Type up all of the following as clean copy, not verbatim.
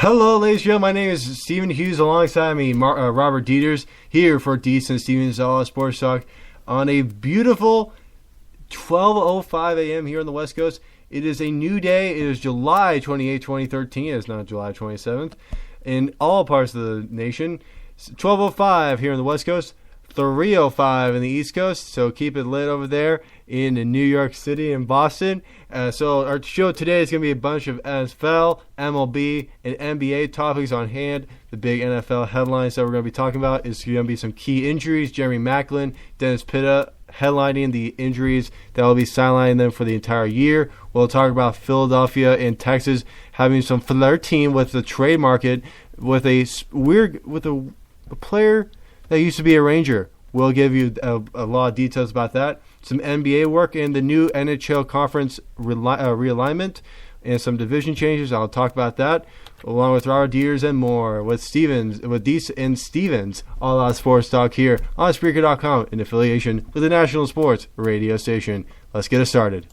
Hello, ladies and gentlemen. My name is Stephen Hughes. Alongside me, Robert Deiters, here for Deits and Stevens All Sports Talk on a beautiful 12:05 a.m. here on the West Coast. It is a new day. It is July 28, 2013. It's not July 27th. In all parts of the nation, 12:05 here on the West Coast, 3:05 in the East Coast. So keep it lit over there in New York City and Boston. So our show today is going to be a bunch of NFL, MLB, and NBA topics on hand. The big NFL headlines that we're going to be talking about is going to be some key injuries. Jeremy Maclin, Dennis Pitta headlining the injuries that will be sidelining them for the entire year. We'll talk about Philadelphia and Texas having some flirting with the trade market with a player that used to be a Ranger. We'll give you a lot of details about that. Some NBA work and the new NHL conference realignment and some division changes. I'll talk about that along with Robert Deers and more with Deits and Stevens All Out Sports Talk here on Spreaker.com in affiliation with the National Sports Radio Station. Let's get it started.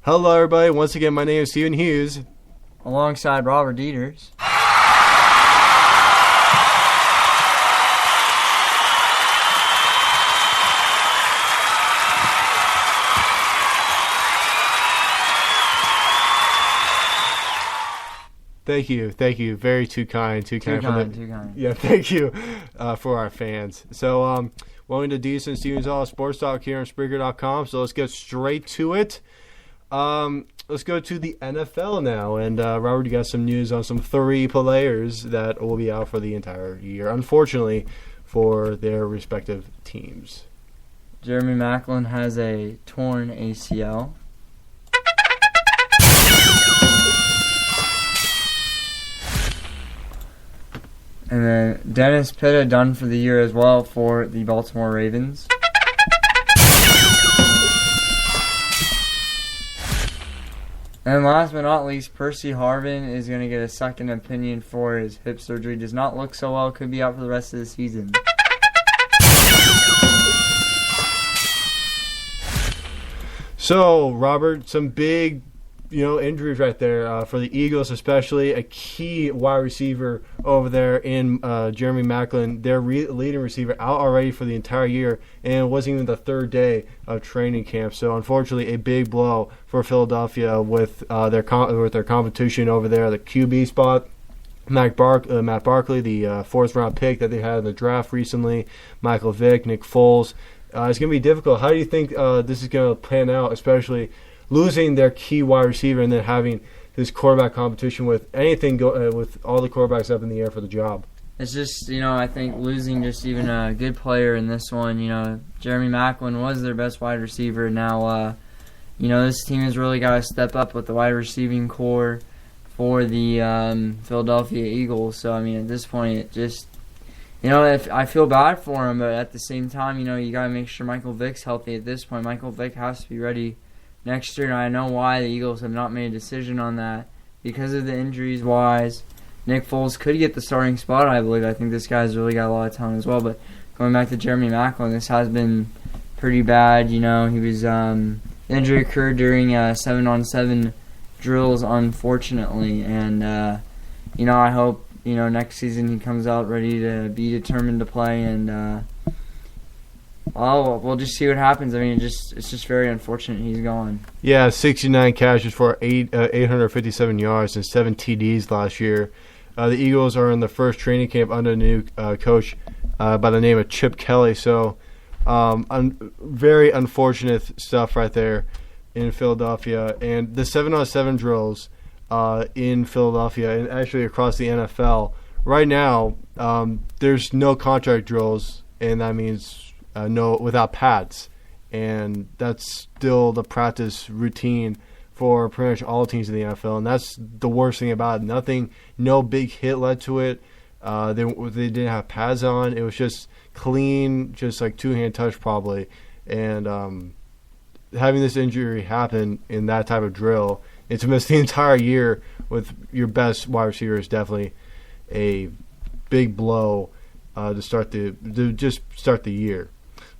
Hello, everybody. Once again, my name is Stephen Hughes. Alongside Robert Dieters. Thank you. Very too kind. Too kind. Yeah, thank you for our fans. So, welcome to Deits and Stevens All Sports Talk here on Spreaker.com. So let's get straight to it. Let's go to the NFL now. And Robert, you got some news on some 3 players that will be out for the entire year, unfortunately, for their respective teams. Jeremy Maclin has a torn ACL. And then Dennis Pitta done for the year as well for the Baltimore Ravens. And last but not least, Percy Harvin is going to get a second opinion for his hip surgery. Does not look so well. Could be out for the rest of the season. So, Robert, some big, injuries right there for the Eagles, especially a key wide receiver over there in Jeremy Maclin, their leading receiver, out already for the entire year, and it wasn't even the third day of training camp. So, unfortunately, a big blow for Philadelphia with their competition over there, the QB spot. Matt Barkley, the fourth-round pick that they had in the draft recently, Michael Vick, Nick Foles. It's going to be difficult. How do you think this is going to pan out, especially losing their key wide receiver and then having this quarterback competition with with all the quarterbacks up in the air for the job? It's just, I think losing just even a good player in this one. Jeremy Maclin was their best wide receiver. Now, this team has really got to step up with the wide receiving core for the Philadelphia Eagles. So, at this point, it just, if I feel bad for him, but at the same time, you got to make sure Michael Vick's healthy at this point. Michael Vick has to be ready next year, and I know why the Eagles have not made a decision on that because of the injuries wise. Nick Foles could get the starting spot, I believe. I think this guy's really got a lot of talent as well. But going back to Jeremy Maclin, this has been pretty bad. He was the injury occurred during 7-on-7 drills, unfortunately, and I hope next season he comes out ready to be determined to play and. We'll just see what happens. It's just very unfortunate he's gone. Yeah, 69 catches for 857 yards and 7 TDs last year. The Eagles are in the first training camp under a new coach by the name of Chip Kelly. So, very unfortunate stuff right there in Philadelphia. And the 7-on-7 drills in Philadelphia and actually across the NFL right now, there's no contract drills and that means no without pads, and that's still the practice routine for pretty much all teams in the NFL, and that's the worst thing about it. No big hit led to it. They didn't have pads on. It was just clean, just like two-hand touch probably, and having this injury happen in that type of drill, and to miss the entire year with your best wide receiver is definitely a big blow to start the year.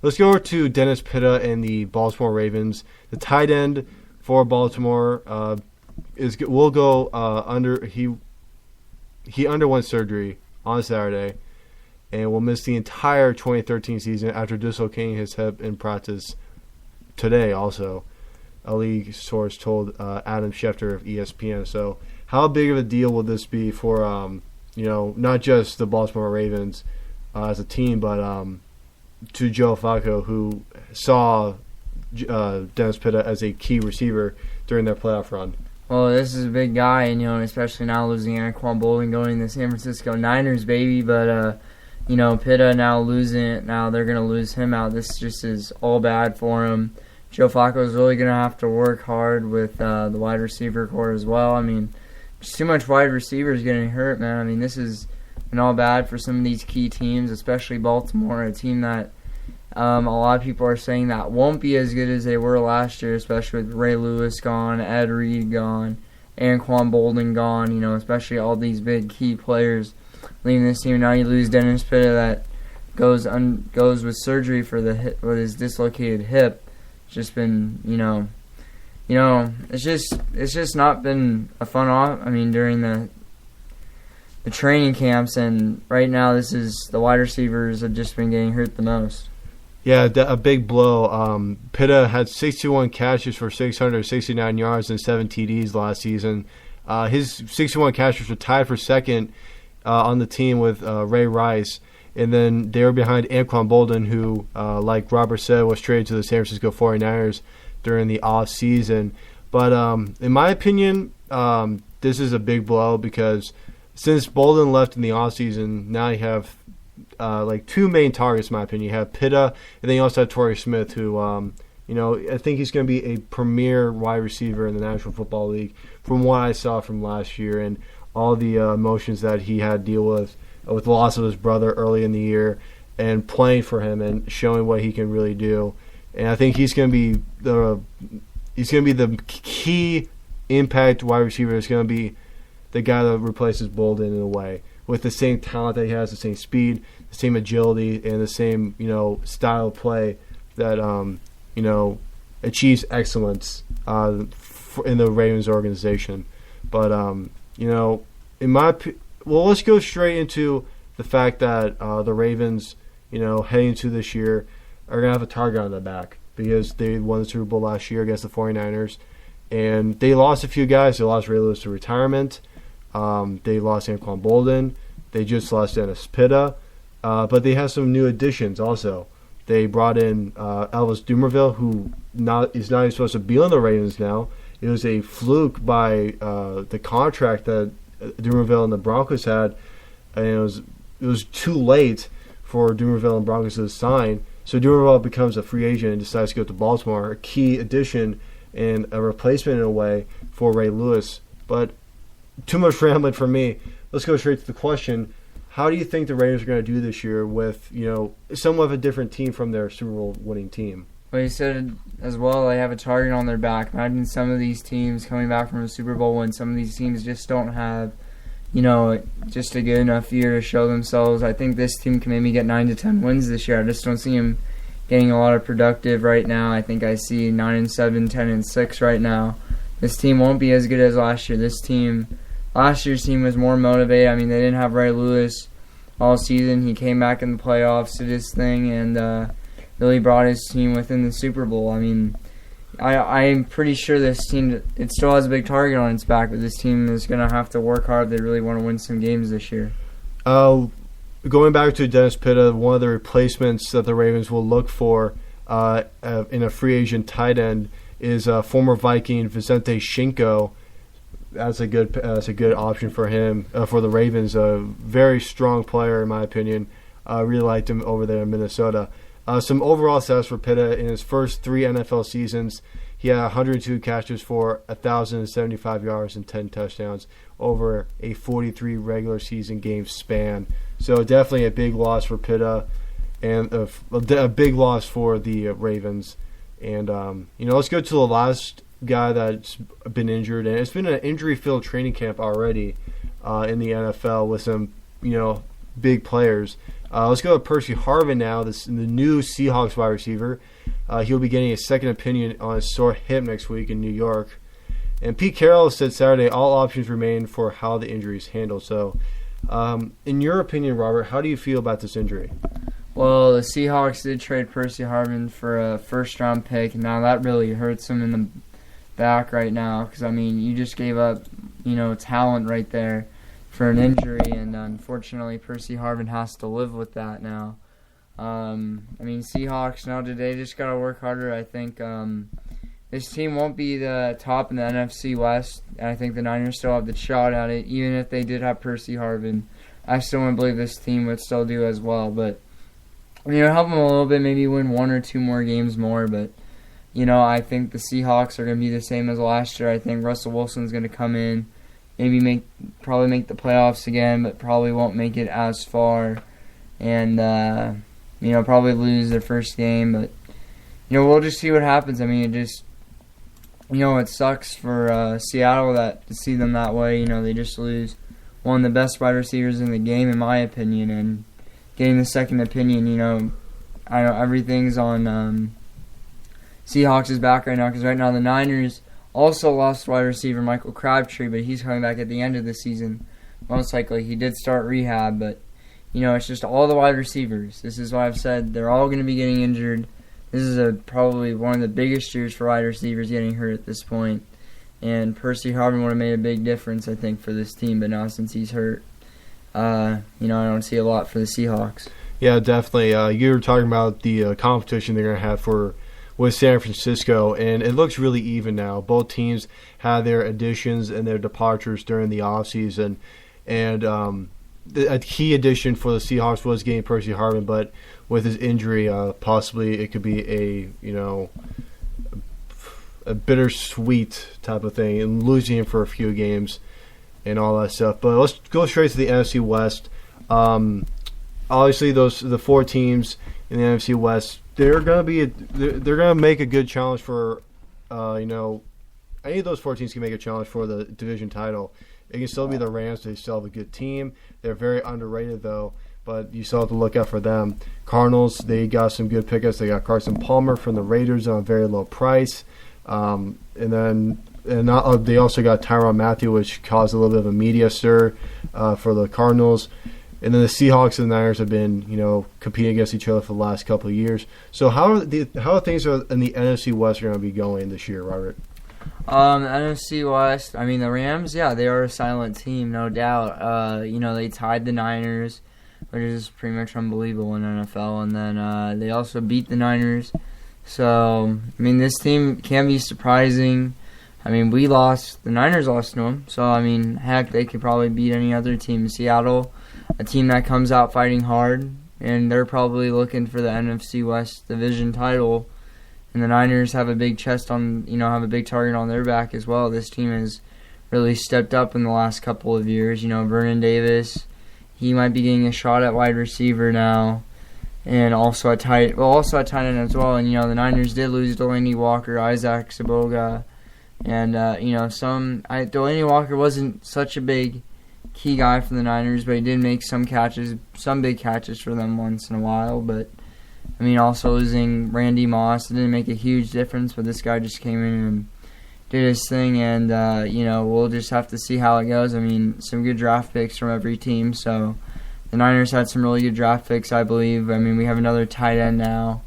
Let's go over to Dennis Pitta and the Baltimore Ravens. The tight end for Baltimore will go under. He underwent surgery on Saturday and will miss the entire 2013 season after dislocating his hip in practice today. Also, a league source told Adam Schefter of ESPN. So, how big of a deal will this be for not just the Baltimore Ravens as a team, but to Joe Flacco, who saw Dennis Pitta as a key receiver during their playoff run? Well, this is a big guy, and especially now losing Anquan Boldin going to the San Francisco Niners, baby. But Pitta now losing it. Now they're going to lose him out. This just is all bad for him. Joe Flacco is really going to have to work hard with the wide receiver core as well. I mean, just too much wide receivers getting hurt, man. I mean, this has been all bad for some of these key teams, especially Baltimore, a team that a lot of people are saying that won't be as good as they were last year, especially with Ray Lewis gone, Ed Reed gone, Anquan Boldin gone, especially all these big key players leaving this team. Now you lose Dennis Pitta that goes with surgery for the hip, with his dislocated hip. It's just been, it's just not been a fun off. I mean, during the training camps, and right now the wide receivers have just been getting hurt the most. Yeah, a big blow. Pitta had 61 catches for 669 yards and 7 TDs last season. His 61 catches were tied for second on the team with Ray Rice. And then they were behind Anquan Boldin, who, like Robert said, was traded to the San Francisco 49ers during the offseason. But in my opinion, this is a big blow because since Boldin left in the offseason, now you have two main targets, in my opinion. You have Pitta, and then you also have Torrey Smith, who, I think he's going to be a premier wide receiver in the National Football League from what I saw from last year and all the emotions that he had to deal with the loss of his brother early in the year and playing for him and showing what he can really do. And I think he's going to be the key impact wide receiver. It's going to be the guy that replaces Boldin in a way, with the same talent that he has, the same speed, the same agility, and the same style of play that achieves excellence in the Ravens organization. But let's go straight into the fact that the Ravens, heading into this year, are going to have a target on their back because they won the Super Bowl last year against the 49ers, and they lost a few guys. They lost Ray Lewis to retirement. They lost Anquan Boldin. They just lost Dennis Pitta. But they have some new additions also. They brought in Elvis Dumervil, who is not even supposed to be on the Ravens now. It was a fluke by the contract that Dumervil and the Broncos had, and it was too late for Dumervil and Broncos to sign. So Dumervil becomes a free agent and decides to go to Baltimore, a key addition and a replacement in a way for Ray Lewis. But too much rambling for me. Let's go straight to the question. How do you think the Raiders are going to do this year with, somewhat of a different team from their Super Bowl winning team? Well, you said as well they have a target on their back. Imagine some of these teams coming back from a Super Bowl win. Some of these teams just don't have, just a good enough year to show themselves. I think this team can maybe get 9 to 10 wins this year. I just don't see them getting a lot of productive right now. I think I see 9-7, 10-6 right now. This team won't be as good as last year. Last year's team was more motivated. I mean, they didn't have Ray Lewis all season. He came back in the playoffs, did his thing, and really brought his team within the Super Bowl. I mean, I'm pretty sure this team, it still has a big target on its back, but this team is going to have to work hard if they really want to win some games this year. Going back to Dennis Pitta, one of the replacements that the Ravens will look for in a free agent tight end is former Viking Vicente Shinko. That's a good option for him, for the Ravens. A very strong player, in my opinion. Really liked him over there in Minnesota. Some overall stats for Pitta in his first 3 NFL seasons. He had 102 catches for 1,075 yards and 10 touchdowns over a 43 regular season game span. So definitely a big loss for Pitta and a big loss for the Ravens. And, let's go to the last guy that's been injured. And it's been an injury-filled training camp already in the NFL with some, big players. Let's go to Percy Harvin now, the new Seahawks wide receiver. He'll be getting a second opinion on his sore hip next week in New York. And Pete Carroll said Saturday all options remain for how the injury is handled. So, in your opinion, Robert, how do you feel about this injury? Well, the Seahawks did trade Percy Harvin for a first-round pick. Now that really hurts him in the back right now because, you just gave up, talent right there for an injury, and unfortunately Percy Harvin has to live with that now. Seahawks now today just got to work harder. I think this team won't be the top in the NFC West, and I think the Niners still have the shot at it. Even if they did have Percy Harvin, I still wouldn't believe this team would still do as well. But, help them a little bit, maybe win 1 or 2 more games more. But, I think the Seahawks are going to be the same as last year. I think Russell Wilson's going to come in, probably make the playoffs again, but probably won't make it as far. And, probably lose their first game. But, we'll just see what happens. It sucks for Seattle to see them that way. They just lose one of the best wide receivers in the game, in my opinion. And getting the second opinion, I know everything's on Seahawks' back right now, because right now the Niners also lost wide receiver Michael Crabtree, but he's coming back at the end of the season. Most likely. He did start rehab, but, it's just all the wide receivers. This is why I've said they're all going to be getting injured. This is probably one of the biggest years for wide receivers getting hurt at this point. And Percy Harvin would have made a big difference, I think, for this team. But now since he's hurt, I don't see a lot for the Seahawks. Yeah, definitely. You were talking about the competition they're going to have with San Francisco, and it looks really even now. Both teams had their additions and their departures during the offseason. And a key addition for the Seahawks was getting Percy Harvin, but with his injury, possibly it could be a bittersweet type of thing, and losing him for a few games and all that stuff. But let's go straight to the NFC West. Obviously, the 4 teams in the NFC West, they're gonna make a good challenge for, any of those 4 teams can make a challenge for the division title. It can still be the Rams. They still have a good team. They're very underrated, though, but you still have to look out for them. Cardinals, they got some good pickups. They got Carson Palmer from the Raiders on a very low price. They also got Tyrann Mathieu, which caused a little bit of a media stir for the Cardinals. And then the Seahawks and the Niners have been, competing against each other for the last couple of years. So how are things in the NFC West going to be going this year, Robert? The NFC West, the Rams, yeah, they are a silent team, no doubt. They tied the Niners, which is pretty much unbelievable in NFL, and then they also beat the Niners. So, this team can be surprising. The Niners lost to them, so, heck, they could probably beat any other team. Seattle, a team that comes out fighting hard, and they're probably looking for the NFC West division title. And the Niners have a big have a big target on their back as well. This team has really stepped up in the last couple of years. Vernon Davis, he might be getting a shot at wide receiver now, and also at tight end as well. And the Niners did lose Delaney Walker, Isaac Saboga, and Delaney Walker wasn't such a big key guy for the Niners, but he did make some big catches for them once in a while. But also losing Randy Moss, it didn't make a huge difference, but this guy just came in and did his thing, and, we'll just have to see how it goes. Some good draft picks from every team, so the Niners had some really good draft picks, I believe. We have another tight end now,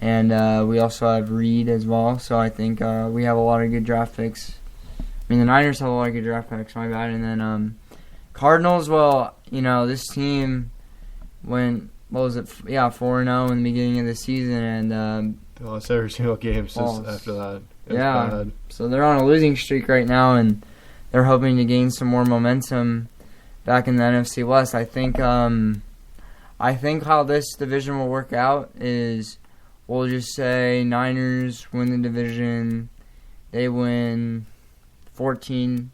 and we also have Reed as well, so I think we have a lot of good draft picks. The Niners have a lot of good draft picks, my bad. And then Cardinals, this team went... 4-0 in the beginning of the season, and they lost every single game since after that. Bad. So they're on a losing streak right now, and they're hoping to gain some more momentum back in the NFC West. I think I think how this division will work out is we'll just say Niners win the division. They win 14,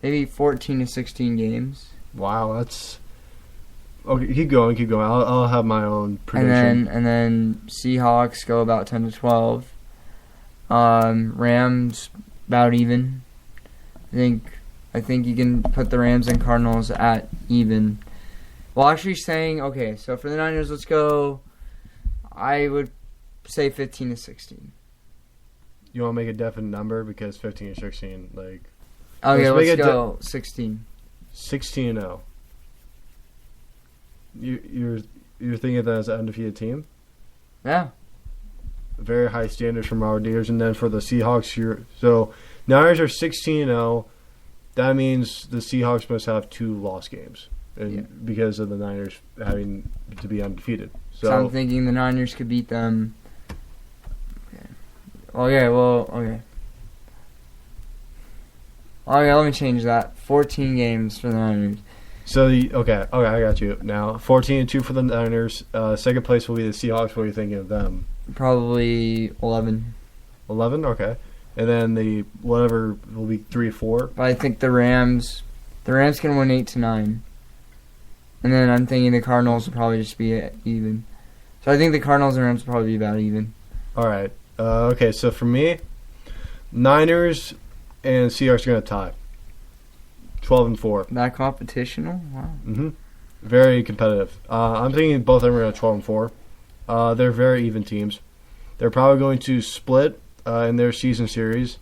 maybe 14 to 16 games. Wow, that's... Okay, keep going. I'll have my own prediction. And then Seahawks go about 10 to 12. Rams about even. I think you can put the Rams and Cardinals at even. Well, actually saying, okay, so for the Niners, let's go, I would say 15 to 16. You want to make a definite number? Because 15 or 16, like... Okay, let's go 16. 16-0. You're thinking that as an undefeated team? Yeah. Very high standards from our Deers. And then for the Seahawks, so Niners are 16-0. That means the Seahawks must have 2 lost games, because of the Niners having to be undefeated. So I'm thinking the Niners could beat them. Okay. Okay, let me change that. 14 games for the Niners. So, okay, I got you. Now, 14-2 for the Niners. Second place will be the Seahawks. What are you thinking of them? Probably 11. 11? Okay. And then the whatever will be 3-4. But I think the Rams can win 8 to 9. And then I'm thinking the Cardinals will probably just be even. So I think the Cardinals and Rams will probably be about even. All right. Okay, so for me, Niners and Seahawks are going to tie. 12-4. That competitional? Wow. Mm-hmm. Very competitive. I'm thinking both of them are going to 12-4. They're very even teams. They're probably going to split in their season series,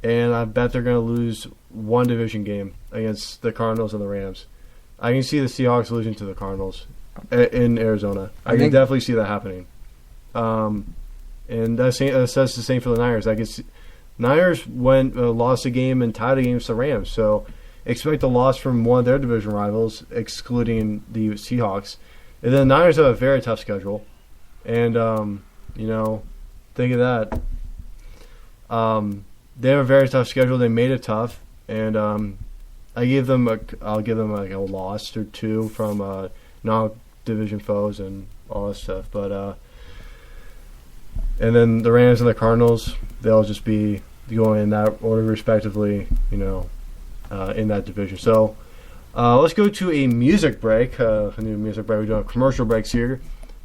and I bet they're going to lose one division game against the Cardinals and the Rams. I can see the Seahawks losing to the Cardinals in Arizona. I can definitely see that happening. And that says the same for the Niners. I guess Niners lost a game and tied a game against the Rams, so expect a loss from one of their division rivals, excluding the Seahawks. And then the Niners have a very tough schedule, and think of that. They have a very tough schedule. They made it tough, and I'll give them like a loss or 2 from non-division foes and all that stuff. But and then the Rams and the Cardinals, they'll just be going in that order respectively, in that division. So let's go to a music break. A new music break. We're doing commercial breaks here.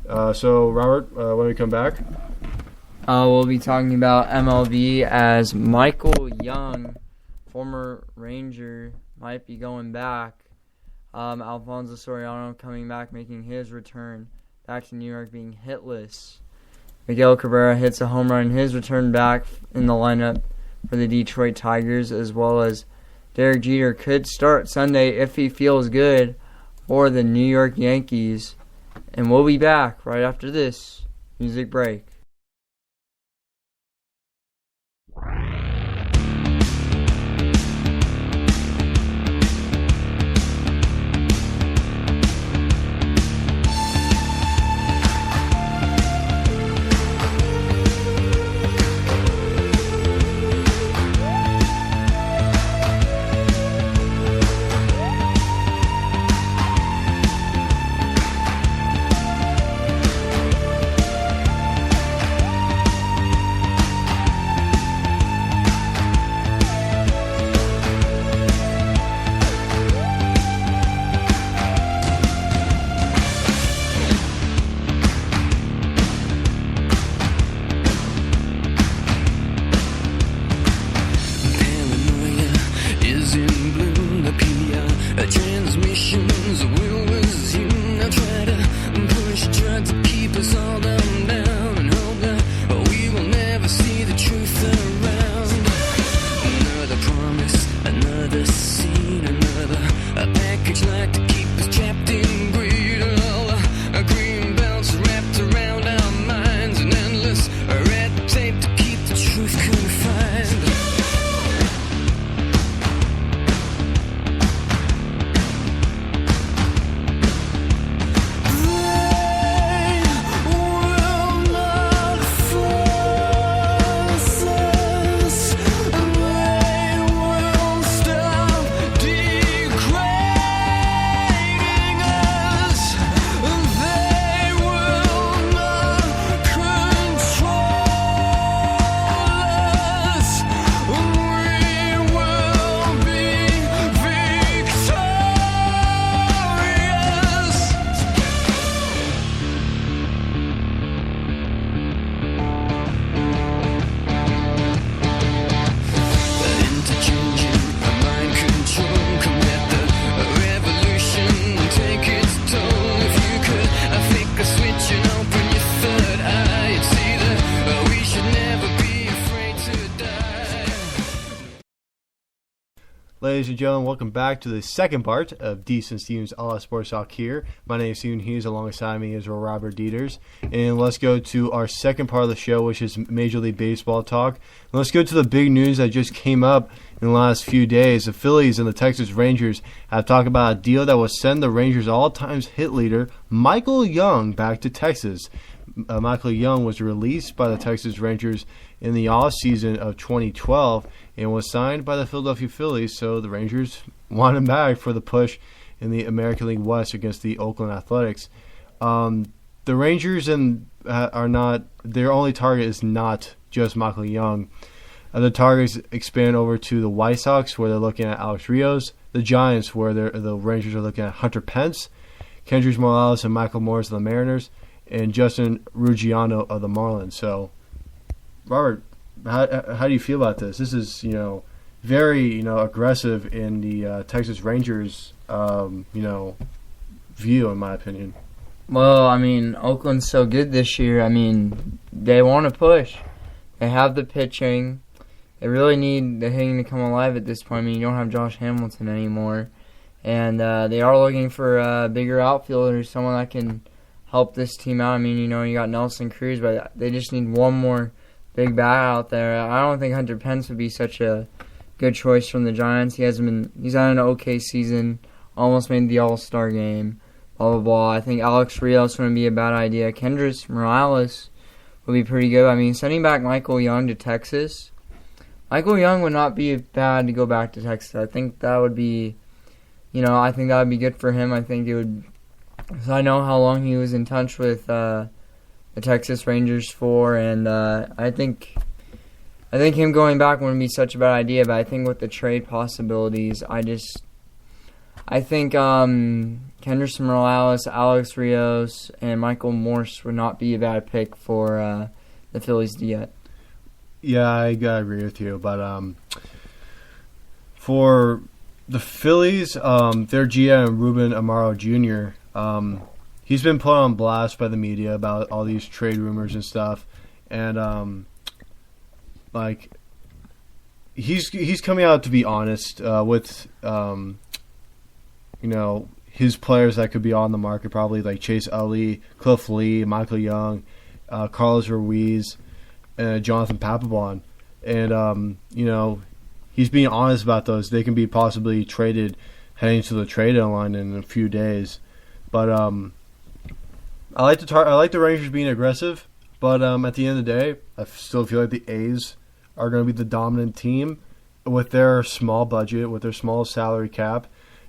So Robert, when we come back. We'll be talking about MLB as Michael Young, former Ranger, might be going back. Alfonso Soriano coming back, making his return back to New York, being hitless. Miguel Cabrera hits a home run, his return back in the lineup for the Detroit Tigers, as well as Derek Jeter could start Sunday if he feels good for the New York Yankees. And we'll be back right after this music break. ladies and gentlemen, welcome back to the second part of Deits and Stevens All Sports Talk here. My name is Steven Hughes. Alongside me is Robert Dieters. And let's go to our second part of the show, which is Major League Baseball talk. And let's go to the big news that just came up in the last few days. The Phillies and the Texas Rangers have talked about a deal that will send the Rangers' all-time hit leader, Michael Young, back to Texas. Michael Young was released by the Texas Rangers in the offseason of 2012 and was signed by the Philadelphia Phillies, so the Rangers want him back for the push in the American League West against the Oakland Athletics. The Rangers are not – their only target is not just Michael Young. The targets expand over to the White Sox, where they're looking at Alex Rios, the Giants, where the Rangers are looking at Hunter Pence, Kendrys Morales and Michael Morris of the Mariners, and Justin Ruggiano of the Marlins. So, Robert, how do you feel about this? This is, very, aggressive in the Texas Rangers, view, in my opinion. Well, Oakland's so good this year. They want to push. They have the pitching. They really need the hitting to come alive at this point. You don't have Josh Hamilton anymore. And they are looking for a bigger outfielder, someone that can help this team out. You got Nelson Cruz, but they just need one more big bat out there. I don't think Hunter Pence would be such a good choice from the Giants. He's had an okay season, almost made the All-Star game, blah, blah, blah. I think Alex Rios wouldn't be a bad idea. Kendrys Morales would be pretty good. Sending back Michael Young to Texas, Michael Young would not be bad to go back to Texas. I think that would be, I think that would be good for him. I think it would. So I know how long he was in touch with the Texas Rangers for, and I think him going back wouldn't be such a bad idea. But I think with the trade possibilities, I think Kendrys Morales, Alex Rios, and Michael Morse would not be a bad pick for the Phillies to get. Yeah, I agree with you. But for the Phillies, their GM, Ruben Amaro Jr., he's been put on blast by the media about all these trade rumors and stuff, and he's coming out to be honest with his players that could be on the market, probably like Chase Utley, Cliff Lee, Michael Young, Carlos Ruiz, and Jonathan Papelbon, and he's being honest about those. They can be possibly traded heading to the trade deadline in a few days. But I like the Rangers being aggressive, but at the end of the day, I still feel like the A's are going to be the dominant team with their small budget, with their small salary cap,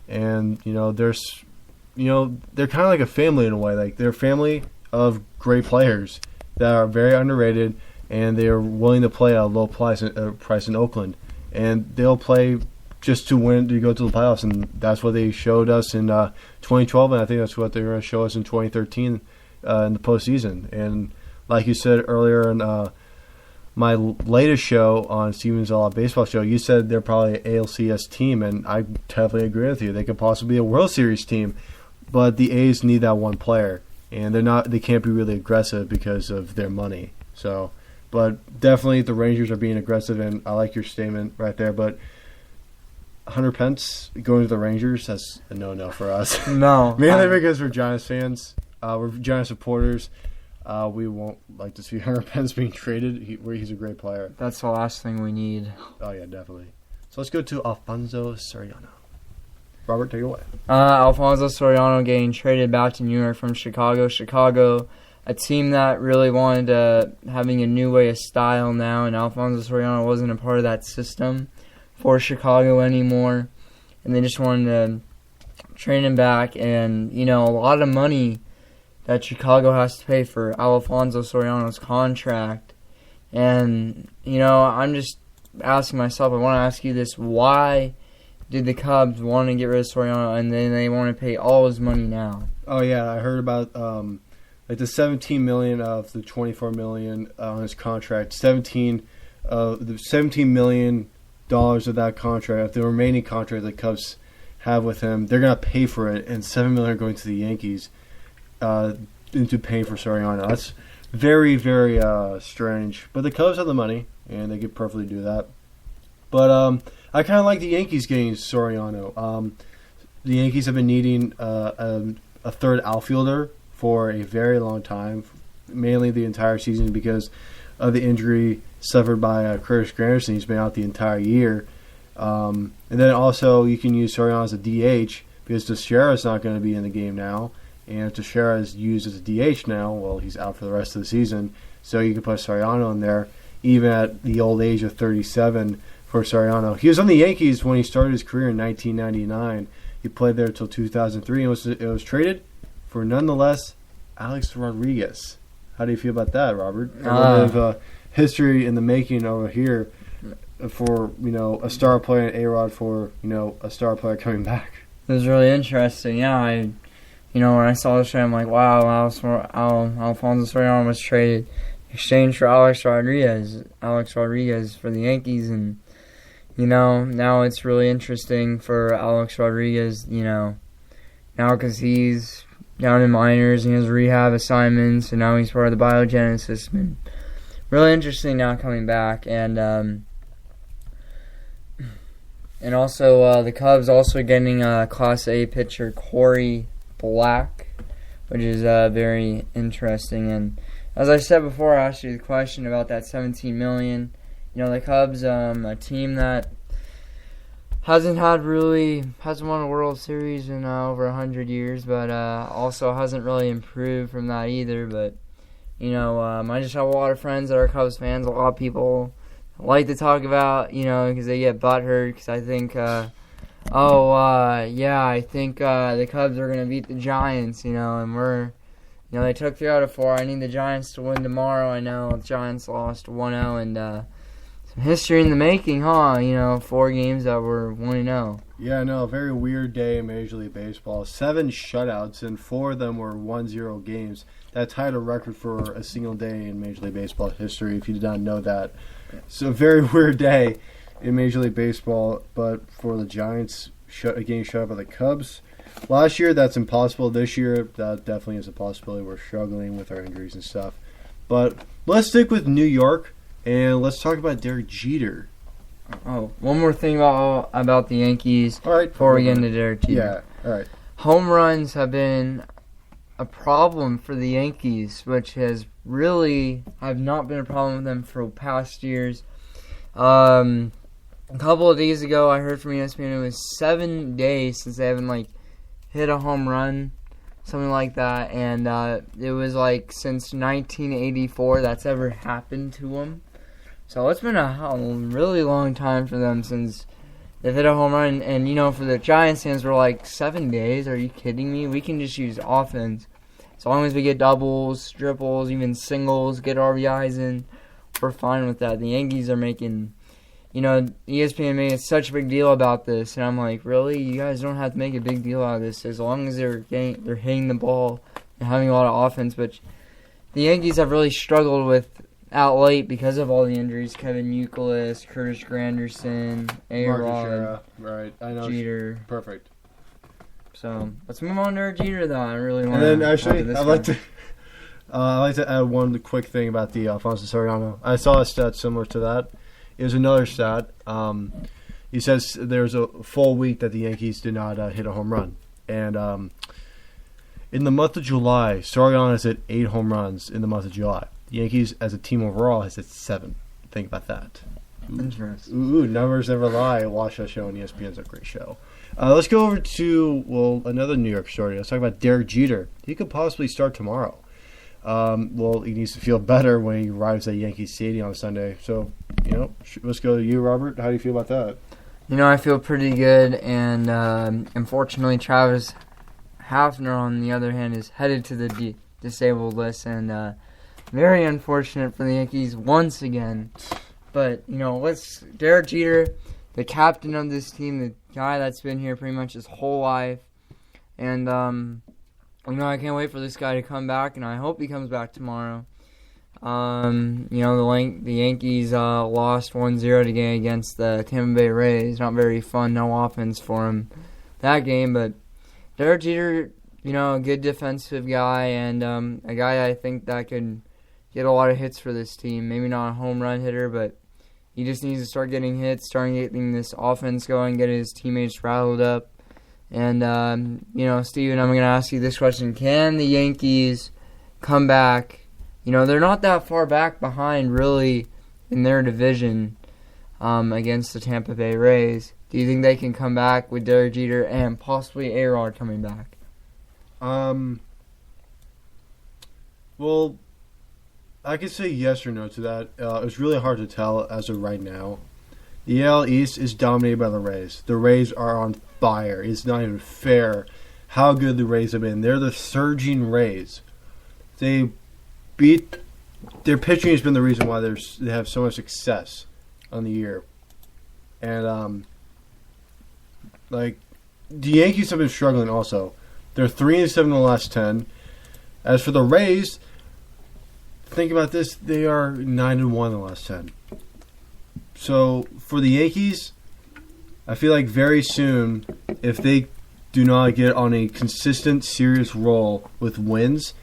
and they're kind of like a family in a way. Like they're a family of great players that are very underrated, and they are willing to play at a low price in Oakland, and they'll play just to win, to go to the playoffs, and that's what they showed us in 2012, and I think that's what they're going to show us in 2013 in the postseason. And like you said earlier in my latest show on Steven's All Baseball Show, you said they're probably an ALCS team, and I definitely agree with you. They could possibly be a World Series team, but the A's need that one player, and they can't be really aggressive because of their money. So, but definitely the Rangers are being aggressive, and I like your statement right there, but Hunter Pence going to the Rangers, that's a no-no for us. No. Mainly because we're Giants fans. We're Giants supporters. We won't like to see Hunter Pence being traded. He's a great player. That's the last thing we need. Oh, yeah, definitely. So let's go to Alfonso Soriano. Robert, take it away. Alfonso Soriano getting traded back to New York from Chicago. Chicago, a team that really wanted having a new way of style now, and Alfonso Soriano wasn't a part of that system for Chicago anymore, and they just wanted to train him back, and a lot of money that Chicago has to pay for Alfonso Soriano's contract, and I'm just asking myself, I want to ask you this, why did the Cubs want to get rid of Soriano, and then they want to pay all his money now? Oh yeah, I heard about the $17 million of the $24 million on his contract. $17 million of that contract, the remaining contract the Cubs have with him, they're going to pay for it, and $7 million are going to the Yankees into paying for Soriano. That's very, very strange. But the Cubs have the money, and they could perfectly do that. But I kind of like the Yankees getting Soriano. The Yankees have been needing a third outfielder for a very long time, mainly the entire season because of the injury suffered by Curtis Granderson. He's been out the entire year. And then also you can use Soriano as a DH because Teixeira's not going to be in the game now. And if Teixeira is used as a DH now, well, he's out for the rest of the season. So you can put Soriano in there, even at the old age of 37 for Soriano. He was on the Yankees when he started his career in 1999. He played there until 2003 and it was traded for nonetheless Alex Rodriguez. How do you feel about that, Robert? A little bit of history in the making over here for, a star player and A-Rod for, a star player coming back. It was really interesting. Yeah, when I saw this trade, I'm like, wow, Alfonso Soriano was traded in exchange for Alex Rodriguez for the Yankees, and now it's really interesting for Alex Rodriguez, now because he's down in minors and he has rehab assignments, and now he's part of the biogenesis. And really interesting now coming back, and also the Cubs also getting Class A pitcher Corey Black, which is very interesting. And as I said before, I asked you the question about that $17 million. The Cubs, a team that hasn't won a World Series in over 100 years, but also hasn't really improved from that either. But I just have a lot of friends that are Cubs fans. A lot of people like to talk about, because they get butthurt. Because I think, I think the Cubs are gonna beat the Giants, and we're. They took 3 out of 4. I need the Giants to win tomorrow. I know the Giants lost 1-0, and some history in the making, huh? 4 games that were 1-0. Yeah, no, a very weird day in Major League Baseball. 7 shutouts, and 4 of them were 1-0 games. That tied a record for a single day in Major League Baseball history, if you did not know that. So a very weird day in Major League Baseball, but for the Giants getting shut out by the Cubs. Last year, that's impossible. This year, that definitely is a possibility. We're struggling with our injuries and stuff. But let's stick with New York, and let's talk about Derek Jeter. Oh, one more thing about the Yankees before we get into Derek Jeter. Yeah, all right. Home runs have been a problem for the Yankees, which have not been a problem with them for past years. A couple of days ago, I heard from ESPN it was 7 days since they haven't hit a home run, something like that, and it was since 1984 that's ever happened to them. So it's been a really long time for them since they've hit a home run. And for the Giants fans, we're 7 days? Are you kidding me? We can just use offense. As long as we get doubles, triples, even singles, get RBIs in, we're fine with that. The Yankees are making... ESPN made such a big deal about this, and I'm like, really? You guys don't have to make a big deal out of this as long as they're hitting the ball and having a lot of offense. But the Yankees have really struggled with out late because of all the injuries. Kevin Youkilis, Curtis Granderson, A-Rod, right? I know. Jeter. Perfect. So let's move on to Jeter, though. I really want. And then actually, I'd like to add one quick thing about the Alfonso Soriano. I saw a stat similar to that. Here's another stat. He says there's a full week that the Yankees did not hit a home run. And in the month of July, Soriano has hit 8 home runs in the month of July. The Yankees, as a team overall, has hit 7. Think about that. Interesting. Ooh, numbers never lie. Watch that show on ESPN. It's a great show. Let's go over to, another New York story. Let's talk about Derek Jeter. He could possibly start tomorrow. He needs to feel better when he arrives at Yankee Stadium on Sunday. So, let's go to you, Robert. How do you feel about that? I feel pretty good, and unfortunately, Travis Hafner, on the other hand, is headed to the disabled list, and very unfortunate for the Yankees once again. But, Derek Jeter, the captain of this team, the guy that's been here pretty much his whole life, and I can't wait for this guy to come back, and I hope he comes back tomorrow. The Yankees lost 1-0 today against the Tampa Bay Rays. Not very fun, no offense for him that game. But Derek Jeter, a good defensive guy, and a guy I think that could get a lot of hits for this team. Maybe not a home run hitter, but He just needs to start getting hits, starting getting this offense going, get his teammates rattled up. And, Steven, I'm going to ask you this question. Can the Yankees come back? They're not that far back behind, really, in their division against the Tampa Bay Rays. Do you think they can come back with Derek Jeter and possibly A-Rod coming back? Well, I could say yes or no to that. It's really hard to tell as of right now. The AL East is dominated by the Rays. The Rays are on fire. It's not even fair how good the Rays have been. They're the surging Rays. Their pitching has been the reason why they have so much success on the year. And the Yankees have been struggling also. They're 3-7 in the last 10. As for the Rays, think about this, they are 9-1 in the last 10. So for the Yankees, I feel like very soon, if they do not get on a consistent, serious roll with wins,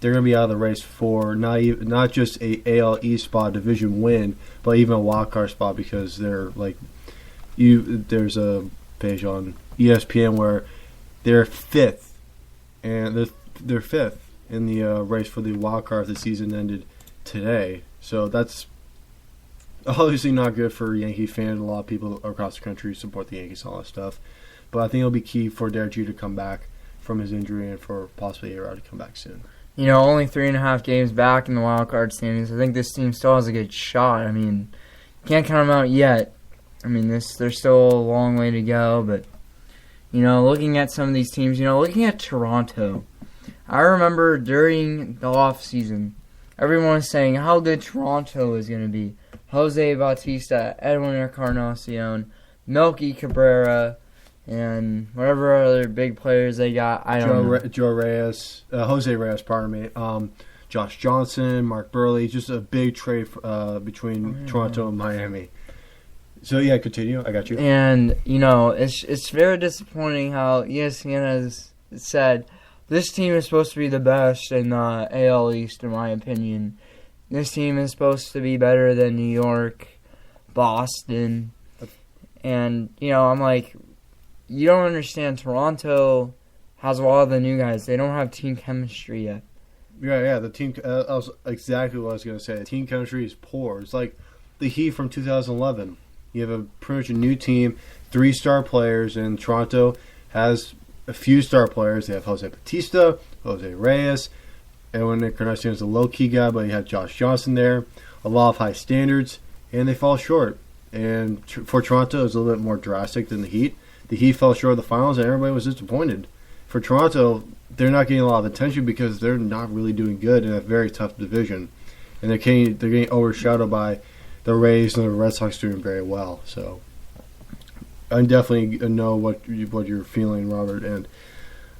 they're going to be out of the race for not just a AL East spot division win, but even a wild card spot, because they're there's a page on ESPN where they're fifth, and they're fifth in the race for the wild card if the season ended today. So that's obviously not good for Yankee fans. A lot of people across the country support the Yankees and all that stuff. But I think it'll be key for Derek Jeter to come back from his injury and for possibly A-Rod to come back soon. Only 3.5 games back in the wild card standings. I think this team still has a good shot. Can't count them out yet. There's still a long way to go. But, looking at some of these teams, looking at Toronto, I remember during the offseason, everyone was saying how good Toronto is going to be. Jose Bautista, Edwin Encarnacion, Melky Cabrera, and whatever other big players they got. Joe Reyes, Jose Reyes, pardon me. Josh Johnson, Mark Burley, just a big trade between Toronto and Miami. So, yeah, continue. I got you. And, it's very disappointing how ESPN has said this team is supposed to be the best in the AL East, in my opinion. This team is supposed to be better than New York, Boston. And, I'm like, you don't understand. Toronto has a lot of the new guys. They don't have team chemistry yet. Yeah, the team. That was exactly what I was going to say. The team chemistry is poor. It's like the Heat from 2011. You have pretty much a new team, 3-star players, and Toronto has a few star players. They have Jose Bautista, Jose Reyes, Edwin Encarnacion is a low-key guy, but you have Josh Johnson there. A lot of high standards, and they fall short. And for Toronto, it's a little bit more drastic than the Heat. The Heat fell short of the finals, and everybody was disappointed. For Toronto, they're not getting a lot of attention because they're not really doing good in a very tough division. And they're getting overshadowed by the Rays and the Red Sox doing very well. So I definitely know what you're feeling, Robert, and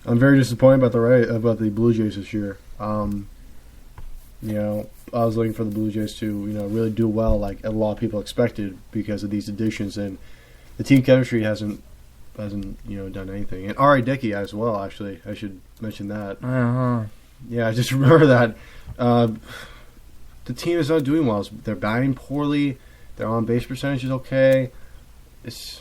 I'm very disappointed about the Blue Jays this year. I was looking for the Blue Jays to really do well, like a lot of people expected, because of these additions, and the team chemistry hasn't done anything. And R.A. Dickey as well. Actually, I should mention that. Yeah, I just remember that. The team is not doing well. They're batting poorly. Their on base percentage is okay. It's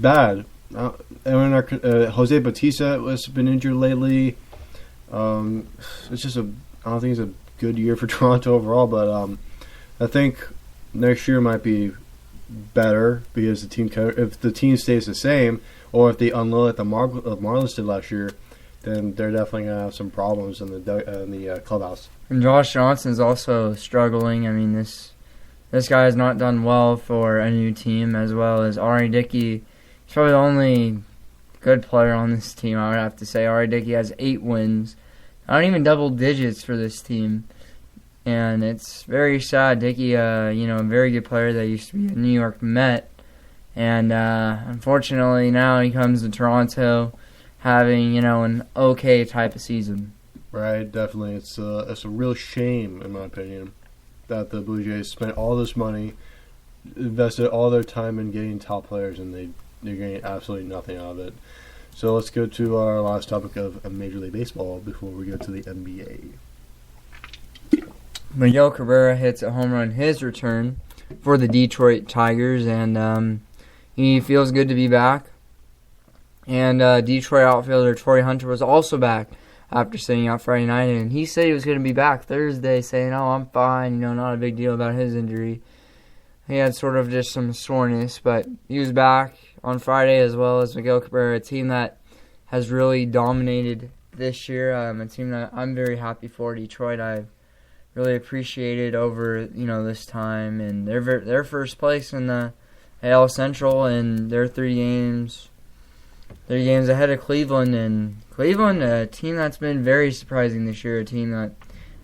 bad. Jose Bautista has been injured lately. It's just I don't think it's a good year for Toronto overall, but I think next year might be better because if the team stays the same, or if they unload like the Marlins did last year, then they're definitely gonna have some problems in the clubhouse. And Josh Johnson's also struggling. This guy has not done well for a new team, as well as R.A. Dickey. He's probably the only good player on this team, I would have to say. R.A. Dickey has 8 wins. Not even double digits for this team. And it's very sad. Dickey, a very good player that used to be a New York Met. And unfortunately now he comes to Toronto having, an okay type of season. Right, definitely. It's a real shame, in my opinion, that the Blue Jays spent all this money, invested all their time in getting top players, and they're getting absolutely nothing out of it. So let's go to our last topic of Major League Baseball before we go to the NBA. Miguel Cabrera hits a home run his return for the Detroit Tigers, and he feels good to be back. And Detroit outfielder Torrey Hunter was also back after sitting out Friday night, and he said he was going to be back Thursday, saying, "Oh, I'm fine, not a big deal about his injury." He had sort of just some soreness, but he was back on Friday, as well as Miguel Cabrera, a team that has really dominated this year. A team that I'm very happy for. Detroit, I've really appreciated over this time, and they're first place in the AL Central, and they're 3 games ahead of Cleveland. And Cleveland, a team that's been very surprising this year, a team that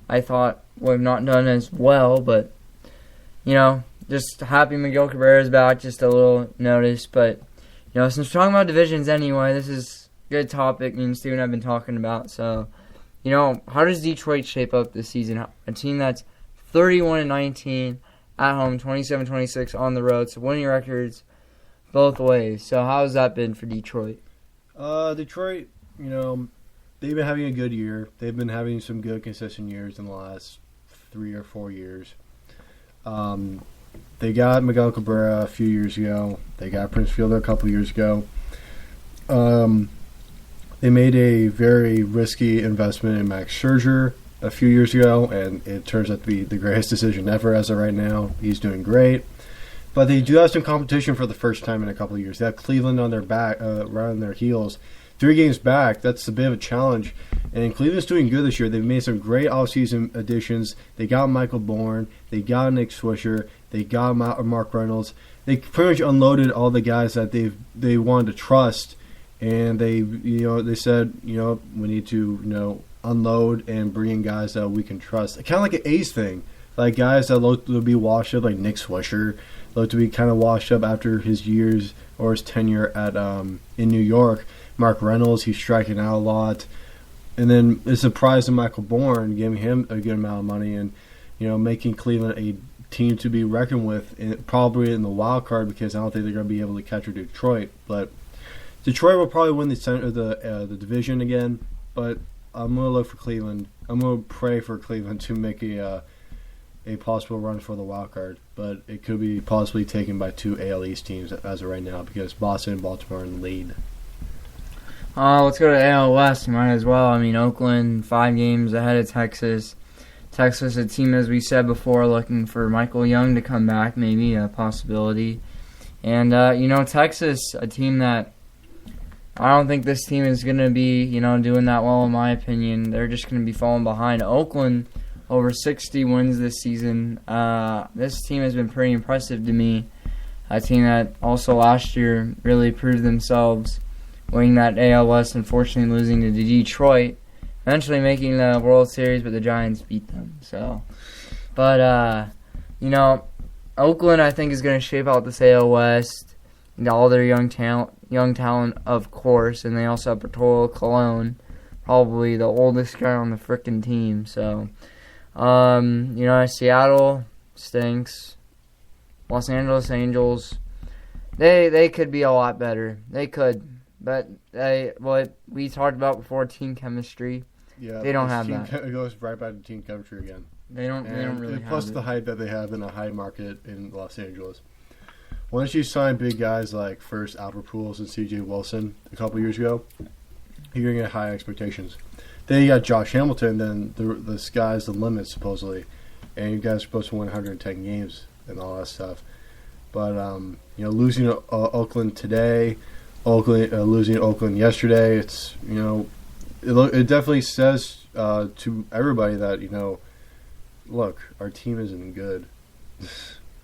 I thought would have not done as well, but just happy Miguel Cabrera's back. Just a little notice, but since we're talking about divisions anyway, this is a good topic. Me and Steven have been talking about. So, how does Detroit shape up this season? A team that's 31-19 at home, 27-26 on the road, so winning records both ways. So, how has that been for Detroit? Detroit, they've been having a good year. They've been having some good, consistent years in the last 3 or 4 years. They got Miguel Cabrera a few years ago. They got Prince Fielder a couple years ago. They made a very risky investment in Max Scherzer a few years ago, and it turns out to be the greatest decision ever as of right now. He's doing great. But they do have some competition for the first time in a couple of years. They have Cleveland on their back, right on their heels. 3 games back, that's a bit of a challenge. And Cleveland's doing good this year. They've made some great offseason additions. They got Michael Bourne. They got Nick Swisher. They got Mark Reynolds. They pretty much unloaded all the guys that they wanted to trust. And they said, we need to, unload and bring in guys that we can trust. Kind of like an A's thing. Like guys that look to be washed up, like Nick Swisher, look to be kind of washed up after his years or his tenure at in New York. Mark Reynolds, he's striking out a lot. And then the surprise of Michael Bourne, giving him a good amount of money and, making Cleveland a team to be reckoned with, probably in the wild card, because I don't think they're going to be able to catch Detroit. But Detroit will probably win the division again, but I'm going to look for Cleveland. I'm going to pray for Cleveland to make a possible run for the wild card, but it could be possibly taken by 2 AL East teams as of right now, because Boston and Baltimore are in the lead. Let's go to AL West. Might as well. Oakland 5 games ahead of Texas. Texas, a team, as we said before, looking for Michael Young to come back, maybe a possibility. And, Texas, a team that I don't think this team is going to be, doing that well, in my opinion. They're just going to be falling behind. Oakland, over 60 wins this season. This team has been pretty impressive to me. A team that also last year really proved themselves, winning that AL West, unfortunately losing to Detroit. Eventually making the World Series, but the Giants beat them. Oakland, I think, is going to shape out this AL West. All their young talent, of course, and they also have Bartolo Colon, probably the oldest guy on the frickin' team. So, Seattle stinks. Los Angeles Angels, they could be a lot better. They could, but what we talked about before, team chemistry. Yeah, they don't have that. It goes right back to team chemistry again. They don't really have it. Plus the hype that they have in a high market in Los Angeles. Once you sign big guys like first Albert Pujols and C.J. Wilson a couple years ago, you're going to get high expectations. Then you got Josh Hamilton, then the sky's the limit, supposedly. And you guys are supposed to win 110 games and all that stuff. But, losing to Oakland today, losing Oakland yesterday, it's, it definitely says to everybody that, look, our team isn't good.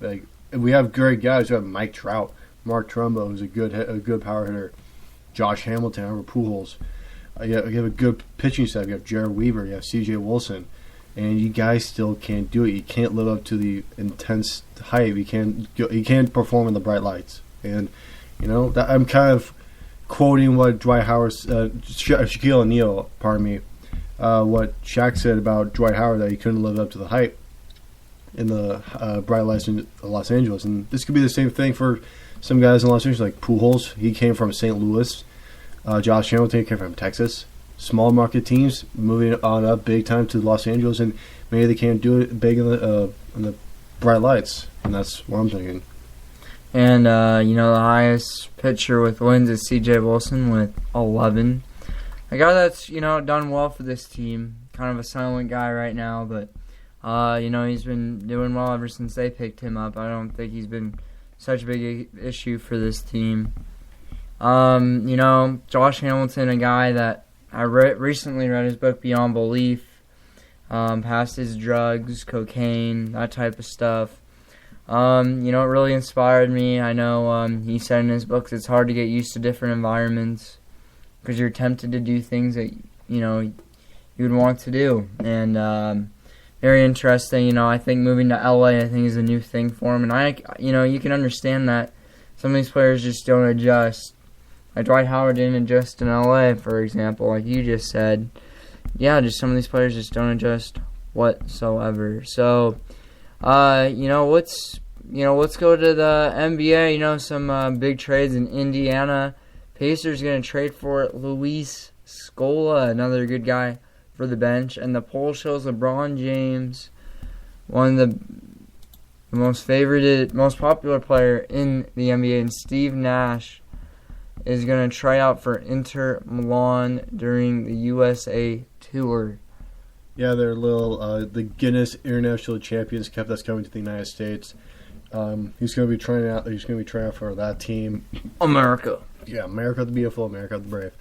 Like, we have great guys. We have Mike Trout, Mark Trumbo, who's a good power hitter, Josh Hamilton, Albert Pujols. You have a good pitching staff. You have Jared Weaver. You have C.J. Wilson. And you guys still can't do it. You can't live up to the intense hype. You can't perform in the bright lights. And, I'm kind of quoting what Dwight Howard, Shaquille O'Neal, what Shaq said about Dwight Howard, that he couldn't live up to the hype in the bright lights in Los Angeles. And this could be the same thing for some guys in Los Angeles, like Pujols. He came from St. Louis. Josh Hamilton came from Texas. small market teams moving on up big time to Los Angeles, and maybe they can't do it big in the bright lights, and that's what I'm thinking. And, the highest pitcher with wins is C.J. Wilson with 11. A guy that's, done well for this team. Kind of a silent guy right now, but, he's been doing well ever since they picked him up. I don't think he's been such a big issue for this team. Josh Hamilton, a guy that I recently read his book Beyond Belief, past his drugs, cocaine, that type of stuff. It really inspired me. I know he said in his books it's hard to get used to different environments because you're tempted to do things that, you would want to do. And very interesting. I think moving to LA, I think, is a new thing for him. And, you can understand that some of these players just don't adjust. Like Dwight Howard didn't adjust in LA, for example, like you just said. Yeah, just some of these players just don't adjust whatsoever. So, let's go to the NBA. Some big trades in Indiana. Pacers going to trade for Luis Scola, another good guy for the bench. And the poll shows LeBron James, one of the most favorited, most popular player in the NBA, and Steve Nash is going to try out for Inter Milan during the USA Tour. Yeah, they're the Guinness International Champions Cup that's coming to the United States. He's going to be trying out. He's going to be trying out for that team. America. Yeah, America the beautiful, America the brave.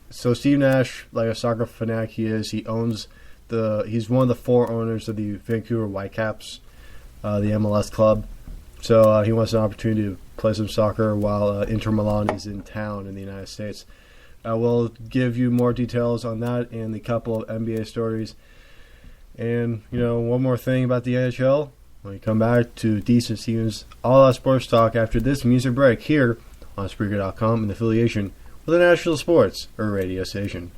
So Steve Nash, like a soccer fanatic he is, he's one of the 4 owners of the Vancouver Whitecaps, the MLS club. So he wants an opportunity to play some soccer while Inter Milan is in town in the United States. We'll give you more details on that and the couple of NBA stories. And, one more thing about the NHL. When we come back to Deits and Stevens All Out Sports Talk after this music break here on Spreaker.com in affiliation with the National Sports or radio station.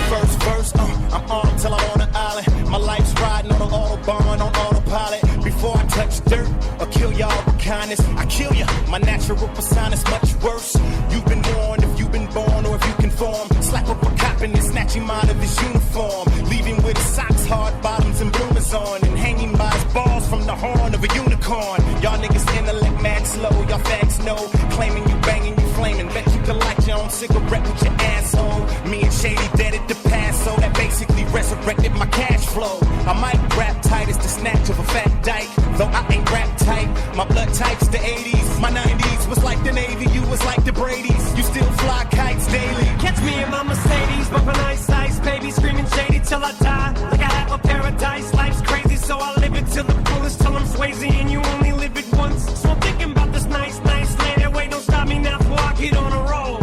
First verse, I'm armed till I'm on an island. My life's riding on an autobahn, on autopilot. Before I touch dirt or kill y'all with kindness, I kill ya. My natural persona's much worse. You've been warned if you've been born or if you conform. Slap up a cop and then snatch him out of his uniform. Leave him with his socks, hard bottoms, and bloomers on. And hanging by his balls from the horn of a unicorn. Y'all niggas intellect mad slow, y'all fags know. Claiming you banging, you flaming. Bet you can light your own cigarette with your asshole. Me and Shady dead at the past, so that basically resurrected my cash flow. I might rap tight as the snatch of a fat dyke. Though I ain't rap tight, my blood type's the 80s. My 90s was like the Navy, you was like the Brady's. You still fly kites daily. Catch me in my Mercedes, bumping ice, baby, screaming shady till I die. Like I have a paradise, life's crazy, so I live it till the fullest, till I'm Swayze, and you only live it once. So I'm thinking about this nice land. Wait, don't stop me now before I get on a roll.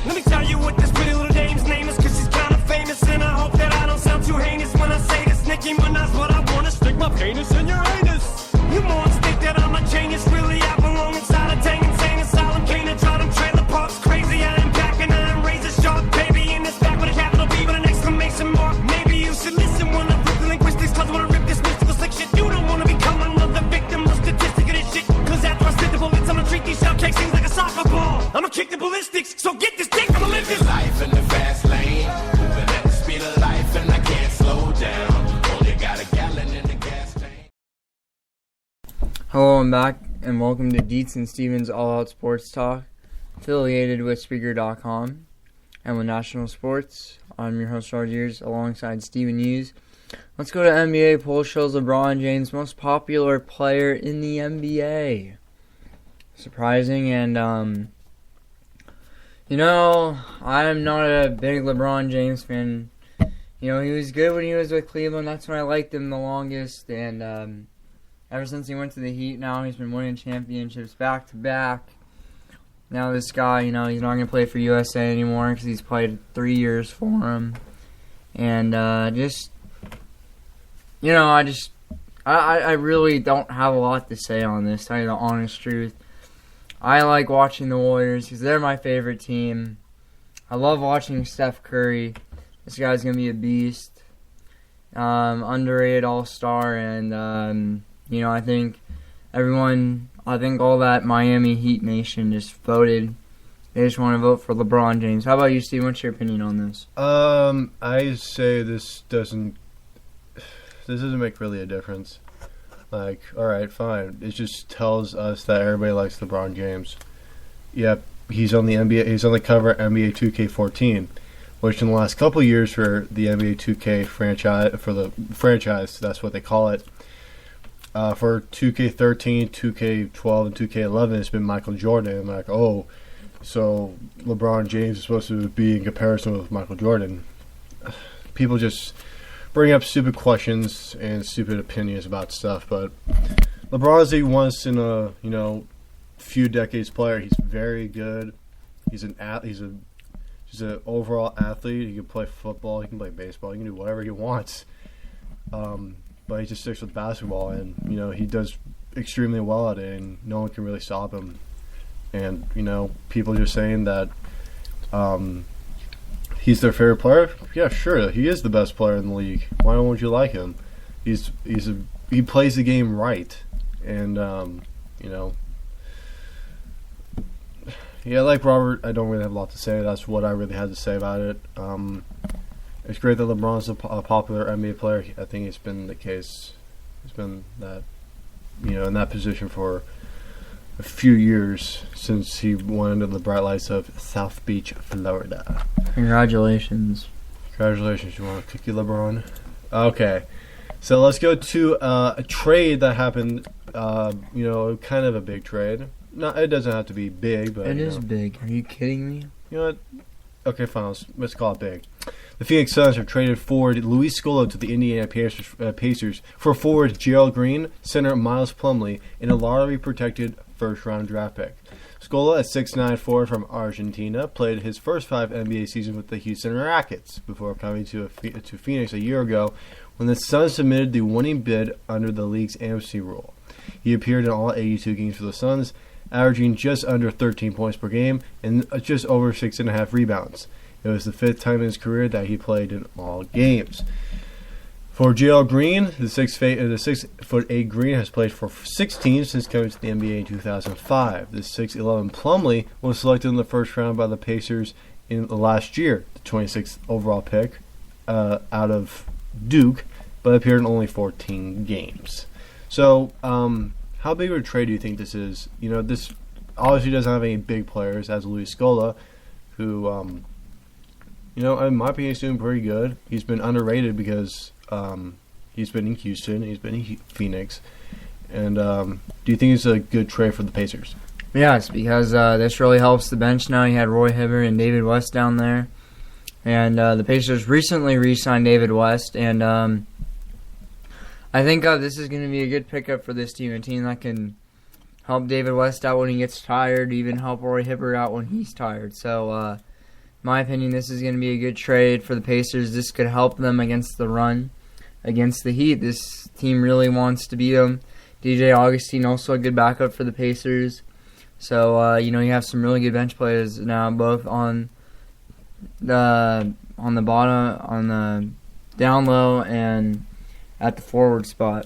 Let me tell you what this pretty little dame's name is, cause she's kinda famous, and I hope that I don't sound too heinous when I say this. Nicki Minaj, what I wanna stick my penis in your anus. You morons think that I'm a genius, really I belong inside a tank, insane asylum. Can't I draw them trailer parks crazy? I am back and I am razor sharp, baby, in this back with a capital B with an exclamation mark. Maybe you should listen when I flip the linguistics, cause when I rip this mystical slick shit, you don't wanna become another victim of statistic of this shit. Cause after I spit the bullets, I'ma treat these shell cakes things like a soccer ball. I'ma kick the ballistics, so get this dick, I'ma live this life in the fast lane. Moving at the speed of life and I can't slow down. Only got a gallon in the gas tank. Hello, I'm back, and welcome to Deits and Stevens All Out Sports Talk, affiliated with Spreaker.com and with National Sports. I'm your host, Rogers, alongside Steven Hughes. Let's go to NBA. Poll shows LeBron James most popular player in the NBA. Surprising, and, I'm not a big LeBron James fan. He was good when he was with Cleveland. That's when I liked him the longest, and, ever since he went to the Heat, now he's been winning championships back to back. Now this guy, he's not going to play for USA anymore because he's played 3 years for him. And I really don't have a lot to say on this, to tell you the honest truth. I like watching the Warriors because they're my favorite team. I love watching Steph Curry. This guy's going to be a beast. Underrated all-star, and I think everyone, I think all that Miami Heat Nation just voted. They just want to vote for LeBron James. How about you, Steve? What's your opinion on this? I say this doesn't make really a difference. Like, all right, fine. It just tells us that everybody likes LeBron James. Yep, he's on the NBA. He's on the cover of NBA 2K14, which in the last couple of years for the NBA 2K franchise, that's what they call it. For 2K13, 2K12, and 2K11, it's been Michael Jordan. I'm like, oh, so LeBron James is supposed to be in comparison with Michael Jordan. People just bring up stupid questions and stupid opinions about stuff, but LeBron is a once in a few decades player. He's very good. He's an overall athlete. He can play football. He can play baseball. He can do whatever he wants. But he just sticks with basketball, and he does extremely well at it, and no one can really stop him. And people just saying that he's their favorite player. Yeah, sure, he is the best player in the league. Why won't you like him? He plays the game right, and yeah, like Robert, I don't really have a lot to say. That's what I really had to say about it. It's great that LeBron's a popular NBA player. I think it's been the case. It's been that, in that position for a few years since he went into the bright lights of South Beach, Florida. Congratulations. Congratulations. You want a cookie, LeBron? Okay. So let's go to a trade that happened, kind of a big trade. No, it doesn't have to be big, but it is big. Are you kidding me? You know what? Okay, fine. Let's call it big. The Phoenix Suns have traded forward Luis Scola to the Indiana Pacers for forward Gerald Green, center Miles Plumlee, and a lottery-protected first-round draft pick. Scola, a 6'9" forward from Argentina, played his first 5 NBA seasons with the Houston Rockets before coming to Phoenix a year ago when the Suns submitted the winning bid under the league's amnesty rule. He appeared in all 82 games for the Suns, averaging just under 13 points per game and just over 6.5 rebounds. It was the 5th time in his career that he played in all games. For Gerald Green, the 6'8" Green has played for 6 teams since coming to the NBA in 2005. The 6'11" Plumlee was selected in the first round by the Pacers in the last year, the 26th overall pick out of Duke, but appeared in only 14 games. So, how big of a trade do you think this is? This obviously doesn't have any big players, as Luis Scola, who, in my opinion, is doing pretty good. He's been underrated because he's been in Houston, he's been in Phoenix. And do you think it's a good trade for the Pacers? Yes, because this really helps the bench now. You had Roy Hibbert and David West down there. And the Pacers recently re-signed David West, and I think this is going to be a good pickup for this team, a team that can help David West out when he gets tired, even help Roy Hibbert out when he's tired. So, in my opinion, this is going to be a good trade for the Pacers. This could help them against the run, against the Heat. This team really wants to beat them. DJ Augustine, also a good backup for the Pacers. So, you have some really good bench players now, both on the bottom, on the down low, and at the forward spot.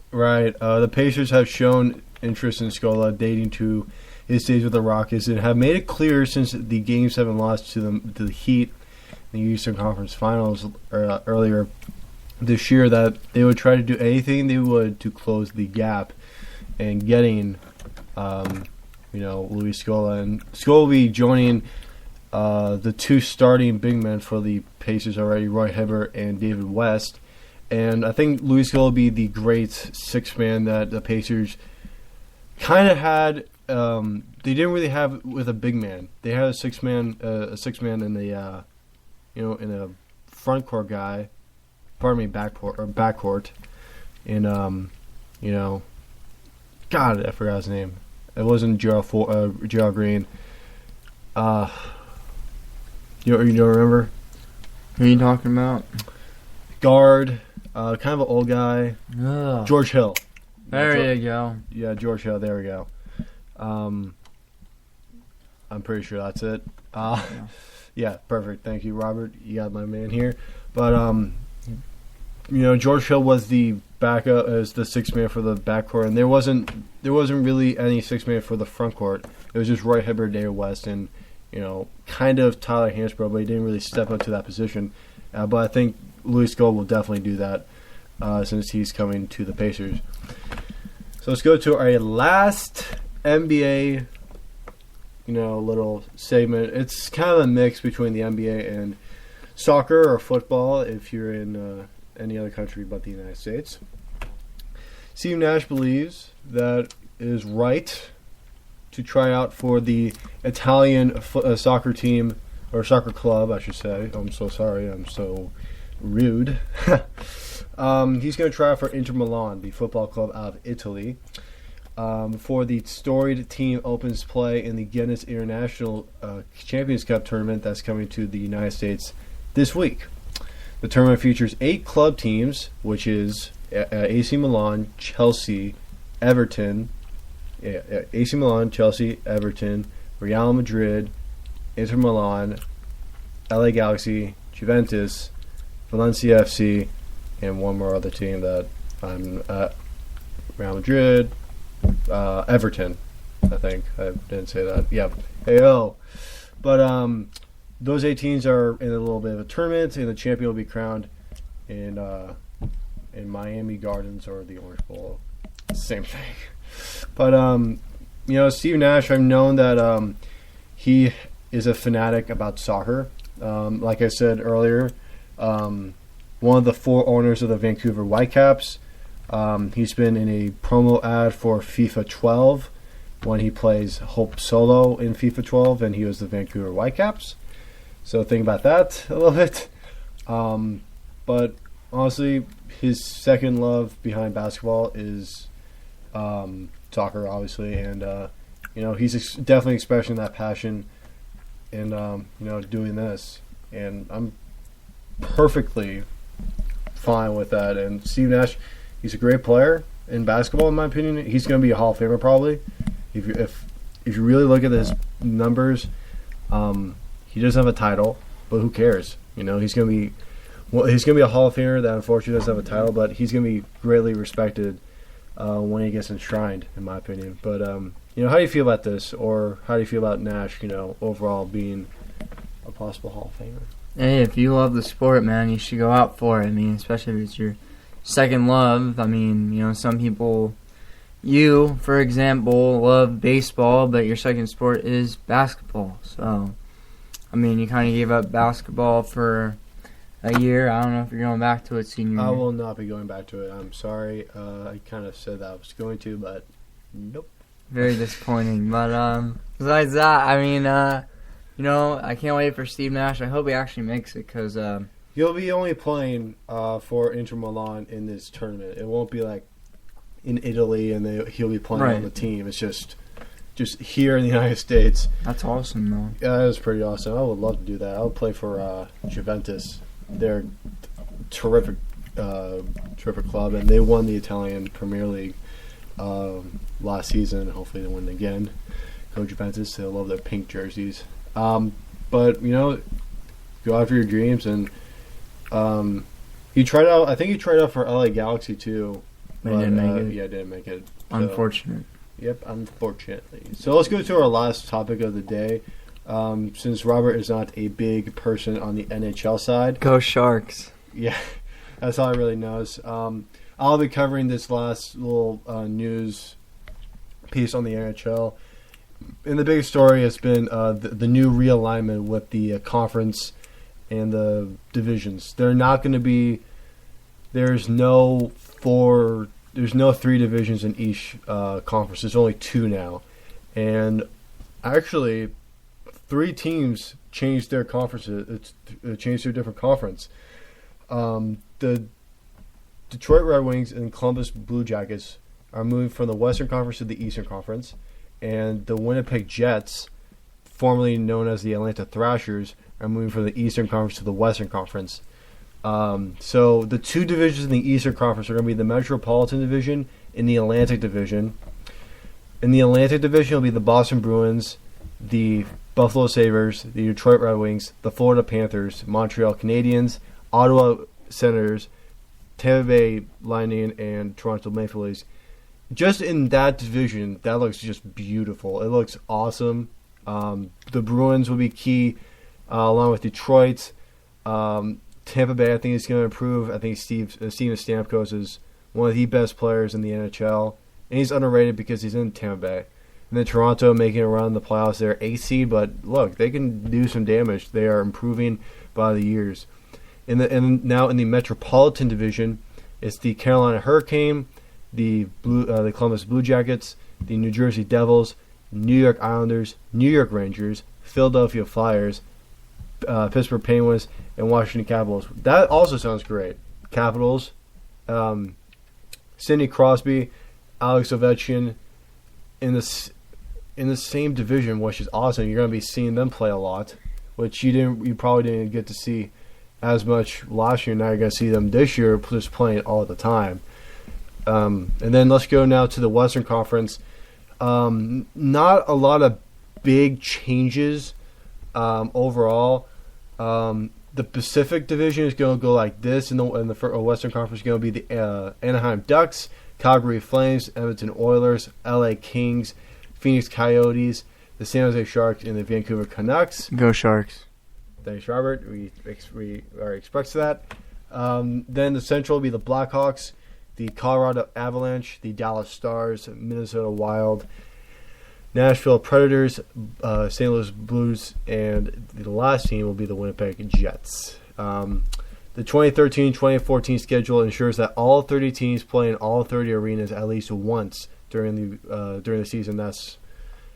Right. The Pacers have shown interest in Scola dating to his days with the Rockets and have made it clear since the Game 7 loss to the Heat in the Eastern Conference Finals earlier this year that they would try to do anything they would to close the gap and getting, Luis Scola. And Scola will be joining the 2 starting big men for the Pacers already, Roy Hibbert and David West. And I think Luis Scola will be the great 6th man that the Pacers kind of had. They didn't really have with a big man. They had a 6-man in the, in a front court guy. Pardon me, backcourt. And God, I forgot his name. It wasn't Gerald Green. You don't remember? Who are you talking about? Guard. Kind of an old guy. Ugh. George Hill. There you go. Yeah, George Hill. There we go. I'm pretty sure that's it. Yeah, perfect. Thank you, Robert. You got my man here. But George Hill was the backup as the sixth man for the backcourt, and there wasn't really any sixth man for the front court. It was just Roy Hibbert, David West, and kind of Tyler Hansbrough, but he didn't really step up to that position. But I think Louis Gold will definitely do that since he's coming to the Pacers. So let's go to our last NBA, little segment. It's kind of a mix between the NBA and soccer or football if you're in any other country but the United States. Steve Nash believes that it is right to try out for the Italian soccer team, or soccer club, I should say. I'm so sorry. I'm so rude. He's going to try out for Inter Milan, the football club out of Italy. Before the storied team opens play in the Guinness International Champions Cup tournament that's coming to the United States this week. The tournament features 8 club teams, which is AC Milan, Chelsea, Everton, AC Milan, Chelsea, Everton, Real Madrid, Inter Milan, LA Galaxy, Juventus, Valencia FC, and one more other team that I'm Real Madrid, Everton, I think. I didn't say that. Yeah. Hey-oh. But those 8 teams are in a little bit of a tournament, and the champion will be crowned in Miami Gardens or the Orange Bowl. Same thing. But, Steve Nash, I've known that he is a fanatic about soccer. Like I said earlier, one of the 4 owners of the Vancouver Whitecaps. He's been in a promo ad for FIFA 12 when he plays Hope Solo in FIFA 12, and he was the Vancouver Whitecaps. So think about that a little bit. But honestly, his second love behind basketball is soccer, obviously, and he's definitely expressing that passion and doing this, and I'm perfectly fine with that. And Steve Nash, he's a great player in basketball, in my opinion. He's going to be a Hall of Famer probably. If you really look at his numbers, he doesn't have a title, but who cares? He's going to be a Hall of Famer that unfortunately doesn't have a title, but he's going to be greatly respected when he gets enshrined, in my opinion. But how do you feel about this, or how do you feel about Nash? Overall being a possible Hall of Famer. Hey, if you love the sport, man, you should go out for it. I mean, especially if it's your second love. I mean, some people, you, for example, love baseball, but your second sport is basketball. So, I mean, you kind of gave up basketball for a year. I don't know if you're going back to it senior year. I will not be going back to it. I'm sorry. I kind of said that I was going to, but nope. Very disappointing. But besides that, I mean, I can't wait for Steve Nash. I hope he actually makes it because he'll be only playing for Inter Milan in this tournament. It won't be like in Italy and he'll be playing on the team. It's just here in the United States. That's awesome, though. Yeah, that is pretty awesome. I would love to do that. I would play for Juventus. They're terrific club, and they won the Italian Premier League last season. Hopefully they win again. Go Juventus. They love their pink jerseys. But go after your dreams, and he tried out. I think he tried out for LA Galaxy too. But didn't make it. Yeah, didn't make it. So, unfortunate. Yep, unfortunately. So let's go to our last topic of the day. Since Robert is not a big person on the NHL side, go Sharks. Yeah, that's all he really knows. I'll be covering this last little news piece on the NHL. And the biggest story has been the new realignment with the conference and the divisions. They're not going to be. There's no 3 divisions in each conference. There's only 2 now, and actually, 3 teams changed their conferences. Changed to a different conference. The Detroit Red Wings and Columbus Blue Jackets are moving from the Western Conference to the Eastern Conference. And the Winnipeg Jets, formerly known as the Atlanta Thrashers, are moving from the Eastern Conference to the Western Conference. So the 2 divisions in the Eastern Conference are going to be the Metropolitan Division and the Atlantic Division. In the Atlantic Division will be the Boston Bruins, the Buffalo Sabres, the Detroit Red Wings, the Florida Panthers, Montreal Canadiens, Ottawa Senators, Tampa Bay Lightning and Toronto Maple Leafs. Just in that division, that looks just beautiful. It looks awesome. The Bruins will be key, along with Detroit. Tampa Bay, I think, is going to improve. I think Steven Stamkos is one of the best players in the NHL, and he's underrated because he's in Tampa Bay. And then Toronto making a run in the playoffs. They're 8th seed, but look, they can do some damage. They are improving by the years. And now in the Metropolitan Division, it's the Carolina Hurricane, the Columbus Blue Jackets, the New Jersey Devils, New York Islanders, New York Rangers, Philadelphia Flyers, Pittsburgh Penguins, and Washington Capitals. That also sounds great. Capitals, Sidney Crosby, Alex Ovechkin in the same division, which is awesome. You're going to be seeing them play a lot, which you probably didn't get to see as much last year. Now you're going to see them this year just playing all the time. And then let's go now to the Western Conference. Not a lot of big changes overall. The Pacific Division is going to go like this. In the Western Conference is going to be the Anaheim Ducks, Calgary Flames, Edmonton Oilers, LA Kings, Phoenix Coyotes, the San Jose Sharks, and the Vancouver Canucks. Go Sharks. Thanks, Robert. We are expecting that. Then the Central will be the Blackhawks, the Colorado Avalanche, the Dallas Stars, Minnesota Wild, Nashville Predators, St. Louis Blues, and the last team will be the Winnipeg Jets. The 2013-2014 schedule ensures that all 30 teams play in all 30 arenas at least once during the season. I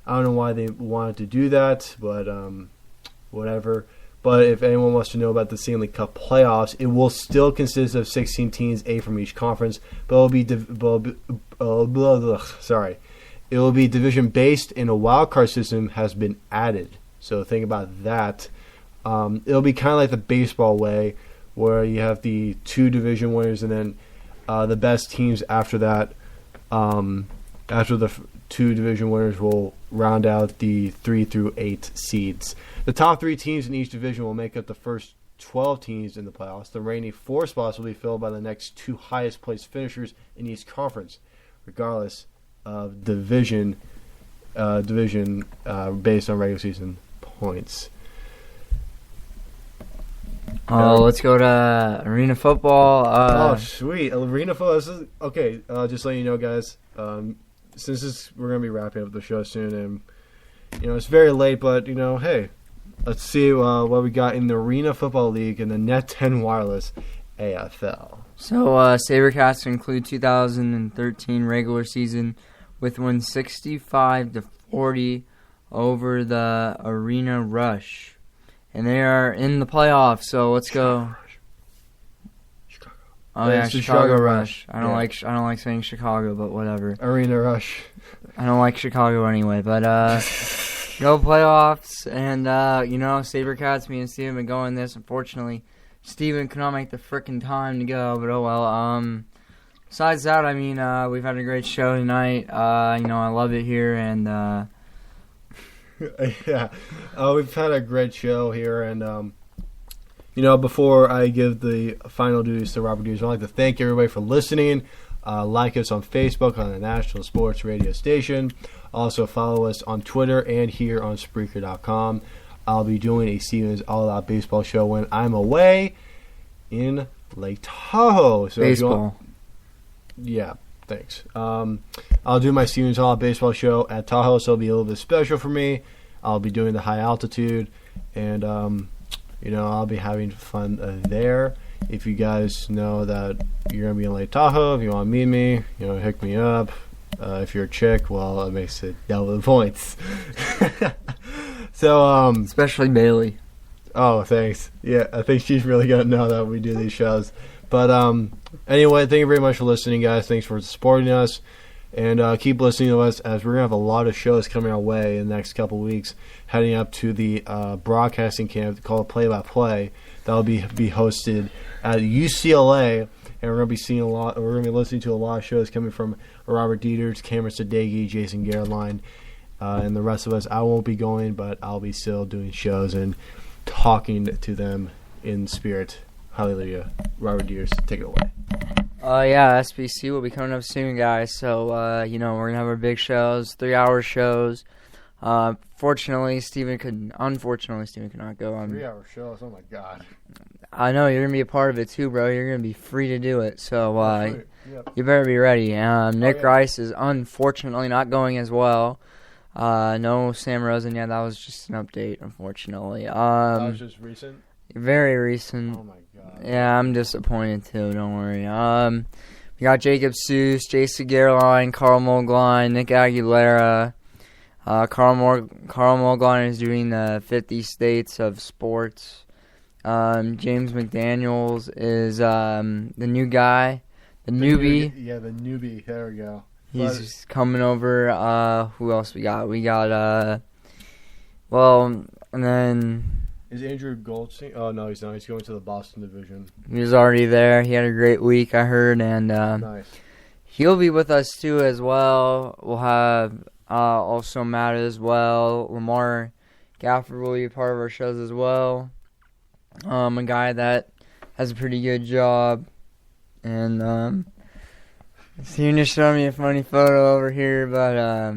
don't know why they wanted to do that, but whatever. But if anyone wants to know about the Stanley Cup playoffs, it will still consist of 16 teams, 8 from each conference, but it will be division based, and a wild card system has been added. So think about that. It'll be kind of like the baseball way, where you have the 2 division winners, and then the best teams after that. After the 2 division winners will round out the 3 through 8 seeds. The top 3 teams in each division will make up the first 12 teams in the playoffs. The reigning 4 spots will be filled by the next 2 highest placed finishers in each conference, regardless of division based on regular season points. Let's go to arena football. Sweet. Arena football. Okay, just letting you know, guys, since we're going to be wrapping up the show soon, and it's very late, but hey, let's see what we got in the Arena Football League in the Net 10 Wireless AFL. So Sabercats include 2013 regular season with wins 65-40 over the Arena Rush. And they are in the playoffs, so let's go. Chicago. Oh yeah, Chicago Rush. I don't like saying Chicago, but whatever. Arena Rush. I don't like Chicago anyway, but go playoffs, and Sabercats, me and Steven been going this. Unfortunately, Steven could not make the frickin' time to go, but oh well. Besides that, I mean, we've had a great show tonight. I love it here, and yeah, we've had a great show here, and before I give the final duties to Robert Deers, I'd like to thank everybody for listening. Like us on Facebook on the National Sports Radio Station. Also follow us on Twitter and here on Spreaker.com. I'll be doing a Stevens All Out Baseball show when I'm away in Lake Tahoe. So baseball. Yeah, thanks. I'll do my Stevens All Out Baseball show at Tahoe, so it'll be a little bit special for me. I'll be doing the high altitude, and I'll be having fun there. If you guys know that you're going to be in Lake Tahoe, if you want to meet me, hook me up. If you're a chick, well, it makes it double the points. So, especially Bailey. Oh, thanks. Yeah, I think she's really going to know that we do these shows. But anyway, thank you very much for listening, guys. Thanks for supporting us. And keep listening to us, as we're going to have a lot of shows coming our way in the next couple weeks, heading up to the broadcasting camp called Play-by-Play. That'll be hosted at UCLA, and we're going to be seeing we're going to be listening to a lot of shows coming from Robert Dieters, Cameron Sadeghi, Jason Garline, and the rest of us. I won't be going, but I'll be still doing shows and talking to them in spirit. Hallelujah. Robert Dieters, take it away. Yeah, SBC will be coming up soon, guys. So, we're going to have our big shows, 3-hour shows. Unfortunately, Steven could not go on. 3-hour shows, oh my God. I know, you're going to be a part of it too, bro. You're going to be free to do it. So, Yep. you better be ready. Nick yeah. Rice is unfortunately not going as well. No Sam Rosen. Yeah, that was just an update, unfortunately. That was just recent? Very recent. Oh my God. Yeah, I'm disappointed too. Don't worry. We got Jacob Seuss, Jason Gerline, Carl Mogline, Nick Aguilera. Carl Mogline is doing the 50 states of sports. James McDaniels is the new guy, the newbie. The newbie. There we go. He's coming over. Who else we got? We got and then. Is Andrew Goldstein? Oh, no, he's not. He's going to the Boston division. He was already there. He had a great week, I heard, and Nice. he'll be with us too as well. We'll have also Matt as well. Lamar Gafford will be a part of our shows as well. A guy that has a pretty good job, and Steven just showed me a funny photo over here, but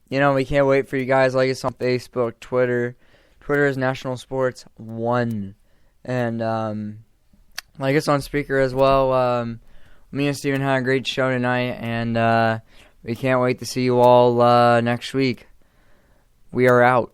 we can't wait for you guys. Like us on Facebook, Twitter. Twitter is National Sports 1. And like us on Spreaker as well. Me and Steven had a great show tonight, and we can't wait to see you all next week. We are out.